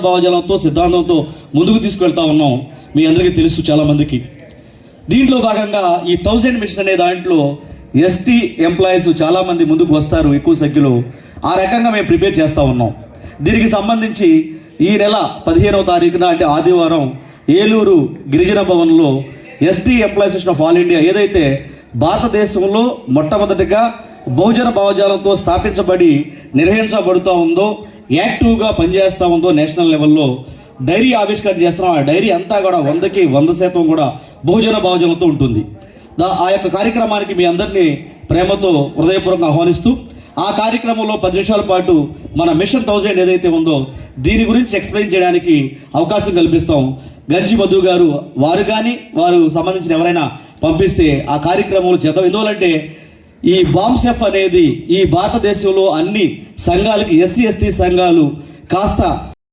భావజాలంతో సిద్ధాంతంతో ముందుకు తీసుకెళ్తా ఉన్నాం. మీ అందరికీ తెలుసు చాలా మందికి. దీంట్లో భాగంగా ఈ 1000 మిషన్ అనే దాంట్లో ఎస్టీ ఎంప్లాయీస్ చాలా మంది ముందుకు వస్తారు ఎక్కువ సంఖ్యలో. ఆ రకంగా మేము ప్రిపేర్ చేస్తూ ఉన్నాం. దీనికి సంబంధించి ఈ నెల 15వ తారీఖున అంటే ఆదివారం ఏలూరు గిరిజన భవన్లో ST employees of all India ఏదైతే భారతదేశంలో మొట్టమొదటిగా బహుజన భావజాలంతో స్థాపించబడి నిర్వహించబడుతూ ఉందో, యాక్టివ్గా పనిచేస్తూ ఉందో నేషనల్ లెవెల్లో డైరీ ఆవిష్కరణ చేస్తున్నాం. ఆ డైరీ అంతా కూడా 100కి 100% కూడా బహుజన భావజాలంతో ఉంటుంది. ఆ యొక్క కార్యక్రమానికి మీ అందరినీ ప్రేమతో హృదయపూర్వకంగా ఆహ్వానిస్తూ ఆ కార్యక్రమంలో 10 నిమిషాల పాటు మన మిషన్ 1000 ఏదైతే ఉందో దీని గురించి ఎక్స్ప్లెయిన్ చేయడానికి అవకాశం కల్పిస్తాం. గంజి మధు గారు వారు కానీ వారు సంబంధించిన ఎవరైనా పంపిస్తే ఆ కార్యక్రమంలో చేద్దాం. ఎందువలంటే ఈ బాంసెఫ్ అనేది ఈ భారతదేశంలో అన్ని సంఘాలకి ఎస్సీ ఎస్టీ సంఘాలు కాస్త